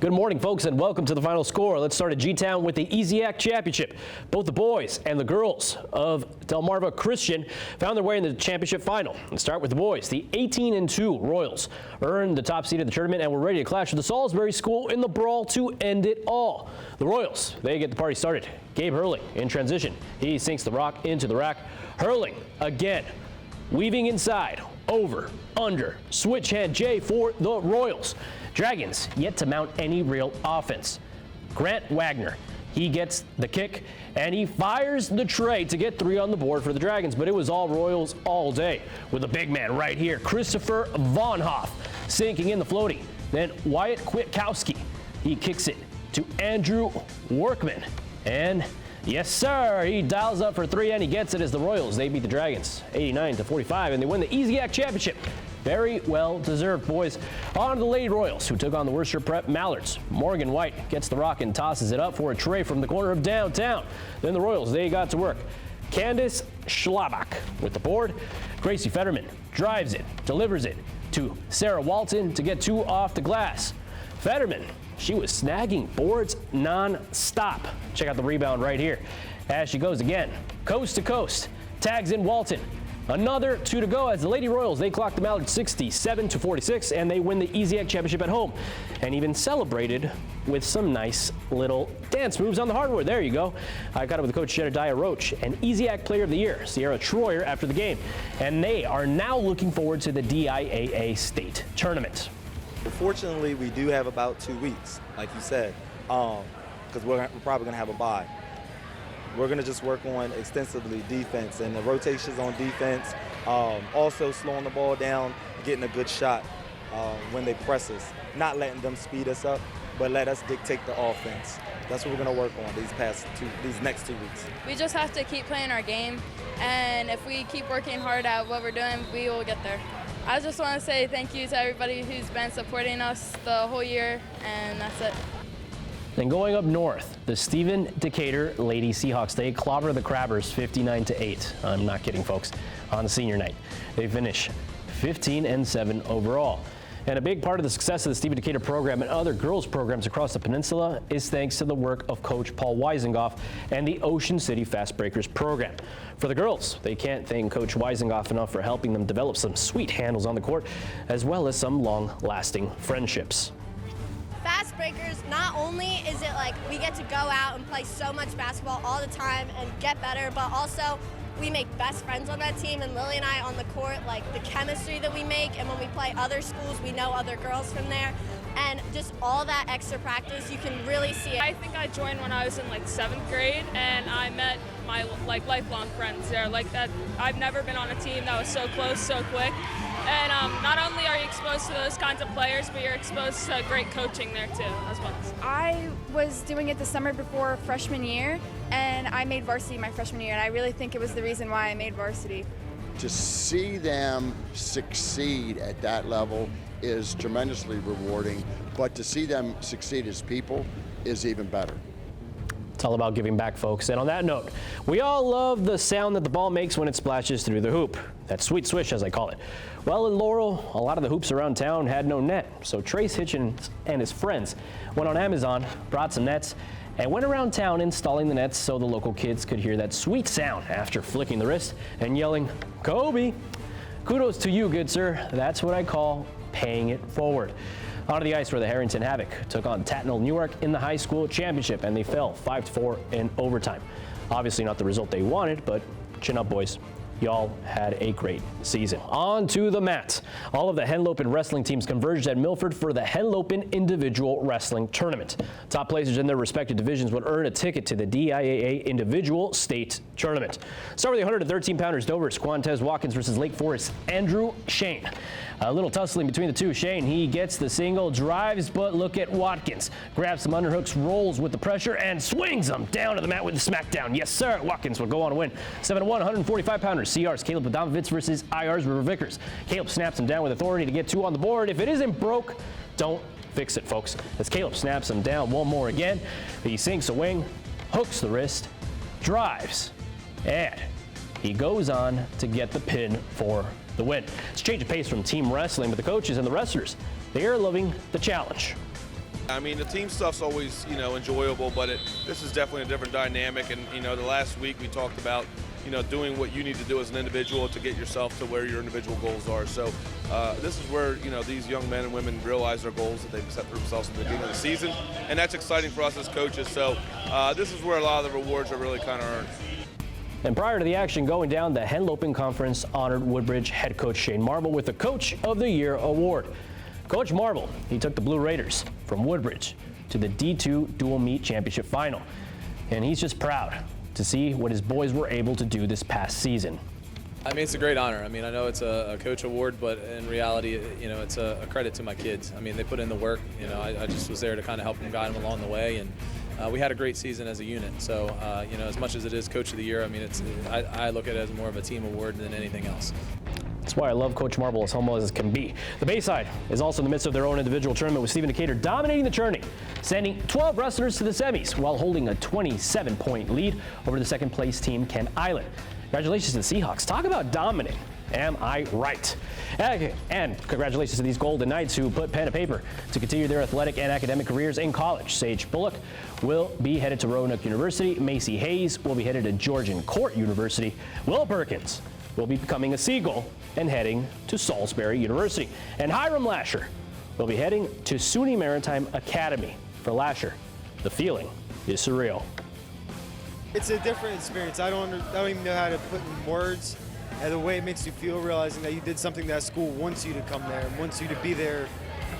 Good morning, folks, and welcome to the final score. Let's start at G-Town with the ESIAC Championship. Both the boys and the girls of Delmarva Christian found their way in the championship final. Let's start with the boys. The 18-2 Royals earned the top seed of the tournament and were ready to clash with the Salisbury School in the brawl to end it all. The Royals, they get the party started. Gabe hurling in transition. He sinks the rock into the rack. Hurling again, weaving inside, over, under, switch hand J for the Royals. Dragons yet to mount any real offense. Grant Wagner, he gets the kick and he fires the tray to get 3 on the board for the Dragons, but it was all Royals all day with a big man right here, Christopher Vonhoff, sinking in the floaty. Then Wyatt Kwiatkowski, he kicks it to Andrew Workman, and yes sir, he dials up for 3 and he gets it as the Royals, they beat the Dragons 89-45 and they win the ESIAC Championship. Very well deserved, boys. On to the Lady Royals, who took on the Worcester Prep Mallards. Morgan White gets the rock and tosses it up for a tray from the corner of downtown. Then the Royals, they got to work. Candace Schlabach with the board. Gracie Fetterman drives it, delivers it to Sarah Walton to get 2 off the glass. Fetterman, she was snagging boards non-stop. Check out the rebound right here. As she goes again, coast to coast, tags in Walton. Another 2 to go as the Lady Royals, they clocked the Mallards 67-46 and they win the ESIAC Championship at home and even celebrated with some nice little dance moves on the hardwood. There you go. I got it with Coach Jedediah Roach and ESIAC Player of the Year, Sierra Troyer, after the game. And they are now looking forward to the DIAA State Tournament. Fortunately, we do have about 2 weeks, like you said, because we're probably going to have a bye. We're going to just work on extensively defense and the rotations on defense, also slowing the ball down, getting a good shot when they press us, not letting them speed us up, but let us dictate the offense. That's what we're going to work on these next 2 weeks. We just have to keep playing our game, and if we keep working hard at what we're doing, we will get there. I just want to say thank you to everybody who's been supporting us the whole year, and that's it. Then going up north, the Stephen Decatur Lady Seahawks, they clobber the Crabbers 59-8. I'm not kidding, folks, on the senior night. They finish 15-7 overall. And a big part of the success of the Stephen Decatur program and other girls programs across the peninsula is thanks to the work of Coach Paul Weisengoff and the Ocean City Fastbreakers program. For the girls, they can't thank Coach Weisengoff enough for helping them develop some sweet handles on the court, as well as some long-lasting friendships. Fastbreakers, not only is it like we get to go out and play so much basketball all the time and get better, but also we make best friends on that team, and Lily and I on the court, like the chemistry that we make, and when we play other schools, we know other girls from there, and just all that extra practice, you can really see it. I think I joined when I was in 7th grade, and I met my lifelong friends there. Like that, I've never been on a team that was so close, so quick. And not only are you exposed to those kinds of players, but you're exposed to great coaching there too, as well. I was doing it the summer before freshman year, and I made varsity my freshman year, and I really think it was the reason why I made varsity. To see them succeed at that level is tremendously rewarding, but to see them succeed as people is even better. It's all about giving back, folks. And on that note, we all love the sound that the ball makes when it splashes through the hoop. That sweet swish, as I call it. Well, in Laurel, a lot of the hoops around town had no net. So Trace Hitchens and his friends went on Amazon, brought some nets, and went around town installing the nets so the local kids could hear that sweet sound after flicking the wrist and yelling, "Kobe!" Kudos to you, good sir. That's what I call paying it forward. Onto the ice where the Harrington Havoc took on Tatnall Newark in the high school championship, and they fell 5-4 in overtime. Obviously not the result they wanted, but chin up, boys. Y'all had a great season. On to the mat. All of the Henlopen wrestling teams converged at Milford for the Henlopen Individual Wrestling Tournament. Top placers in their respective divisions would earn a ticket to the DIAA Individual State Tournament. Start with the 113-pounders, Dover's Quantez Watkins versus Lake Forest's Andrew Shane. A little tussling between the two. Shane, he gets the single, drives, but look at Watkins. Grabs some underhooks, rolls with the pressure, and swings them down to the mat with the smackdown. Yes, sir. Watkins will go on to win. 7-1, 145-pounders. CR's Caleb Adamovitz versus IR's River Vickers. Caleb snaps him down with authority to get 2 on the board. If it isn't broke, don't fix it, folks. As Caleb snaps him down one more again, he sinks a wing, hooks the wrist, drives, and he goes on to get the pin for the win. It's a change of pace from team wrestling, but the coaches and the wrestlers, they are loving the challenge. I mean, the team stuff's always, enjoyable, but this is definitely a different dynamic. And, the last week we talked about, doing what you need to do as an individual to get yourself to where your individual goals are. So this is where, these young men and women realize their goals that they've set for themselves at the beginning of the season. And that's exciting for us as coaches. So this is where a lot of the rewards are really kind of earned. And prior to the action going down, the Henlopen Conference honored Woodbridge head coach Shane Marble with the Coach of the Year award. Coach Marble, he took the Blue Raiders from Woodbridge to the D2 Dual Meet Championship Final. And he's just proud to see what his boys were able to do this past season. I mean, it's a great honor. I mean, I know it's a coach award, but in reality, it's a credit to my kids. I mean, they put in the work. I just was there to kind of help them, guide them along the way, and we had a great season as a unit. So, as much as it is Coach of the Year, I mean, I look at it as more of a team award than anything else. That's why I love Coach Marble as humble as can be. The Bayside is also in the midst of their own individual tournament with Stephen Decatur dominating the tourney, sending 12 wrestlers to the semis while holding a 27-point lead over the second-place team, Kent Island. Congratulations to the Seahawks. Talk about dominant. Am I right? And congratulations to these Golden Knights who put pen to paper to continue their athletic and academic careers in college. Sage Bullock will be headed to Roanoke University. Macy Hayes will be headed to Georgian Court University. Will Perkins will be becoming a Seagull and heading to Salisbury University. And Hiram Lasher will be heading to SUNY Maritime Academy. For Lasher, the feeling is surreal. It's a different experience. I don't even know how to put in words and the way it makes you feel, realizing that you did something that school wants you to come there and wants you to be there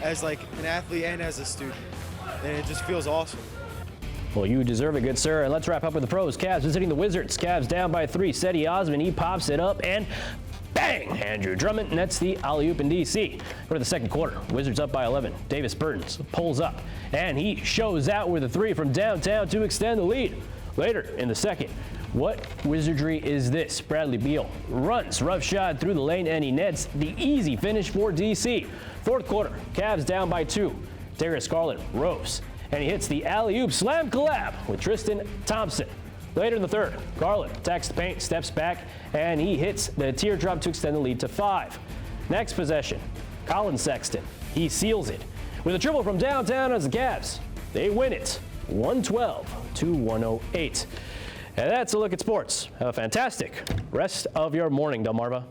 as like an athlete and as a student. And it just feels awesome. Well, you deserve it, good sir. And let's wrap up with the pros. Cavs visiting the Wizards. Cavs down by 3. Seti Osman, he pops it up and bang! Andrew Drummond nets the alley-oop in DC. Go to the second quarter. Wizards up by 11. Davis Burtons pulls up and he shows out with a 3 from downtown to extend the lead. Later in the second, what wizardry is this? Bradley Beal runs rough shot through the lane and he nets the easy finish for DC. Fourth quarter, Cavs down by 2. Darius Garland rose and he hits the alley-oop slam collab with Tristan Thompson. Later in the third, Garland attacks the paint, steps back, and he hits the teardrop to extend the lead to 5. Next possession, Colin Sexton. He seals it with a triple from downtown as the Cavs. They win it 112-108. And that's a look at sports. Have a fantastic rest of your morning, Delmarva.